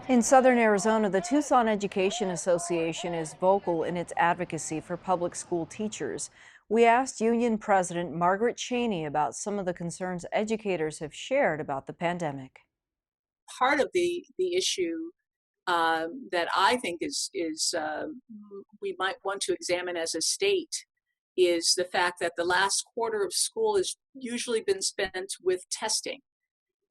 In southern Arizona, the Tucson Education Association is vocal in its advocacy for public school teachers. We asked Union President Margaret Chaney about some of the concerns educators have shared about the pandemic. Part of the issue that I think is we might want to examine as a state is the fact that the last quarter of school has usually been spent with testing.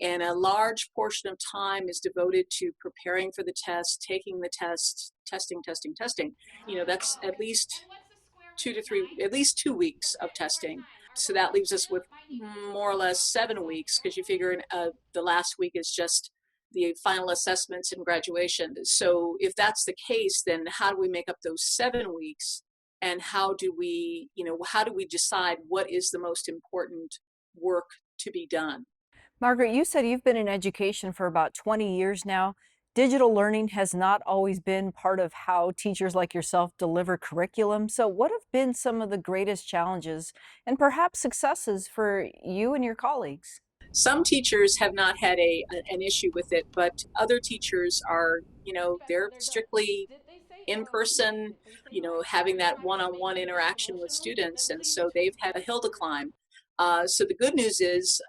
And a large portion of time is devoted to preparing for the test, taking the test, testing. That's at least 2 weeks of testing. So that leaves us with more or less 7 weeks because you figure the last week is just the final assessments and graduation. So if that's the case, then how do we make up those 7 weeks? And how do we decide what is the most important work to be done? Margaret, you said you've been in education for about 20 years now. Digital learning has not always been part of how teachers like yourself deliver curriculum. So, what have been some of the greatest challenges and perhaps successes for you and your colleagues? Some teachers have not had an issue with it, but other teachers are, they're strictly in person, having that one-on-one interaction with students, and so they've had a hill to climb. So the good news is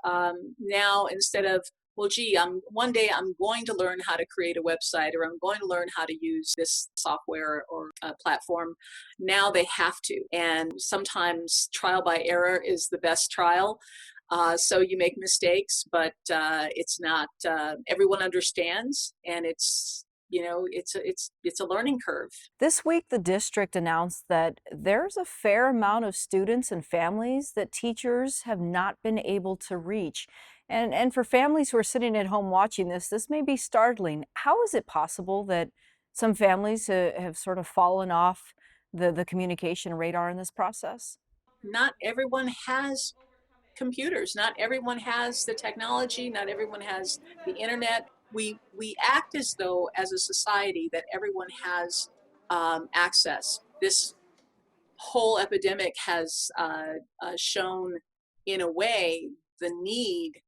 now instead of, well, gee, one day I'm going to learn how to create a website, or I'm going to learn how to use this software or platform. Now they have to, and sometimes trial by error is the best trial. So you make mistakes, but it's not everyone understands, and it's a learning curve. This week, the district announced that there's a fair amount of students and families that teachers have not been able to reach. And for families who are sitting at home watching this may be startling. How is it possible that some families have sort of fallen off the communication radar in this process? Not everyone has computers. Not everyone has the technology. Not everyone has the internet. We act as though, as a society, that everyone has access. This whole epidemic has shown, in a way, the need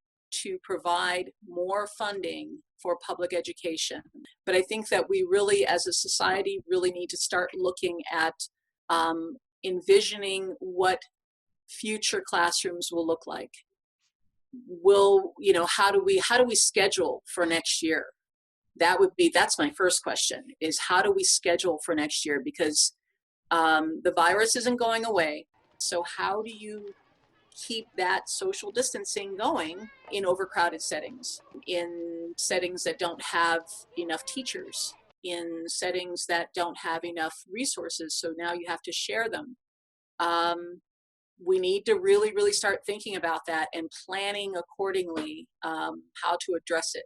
to provide more funding for public education. But I think that we really, as a society, really need to start looking at envisioning what future classrooms will look like. How do we schedule for next year? That's my first question, is how do we schedule for next year? Because the virus isn't going away. So how do you keep that social distancing going in overcrowded settings, in settings that don't have enough teachers, in settings that don't have enough resources? So now you have to share them. We need to really, really start thinking about that and planning accordingly, how to address it.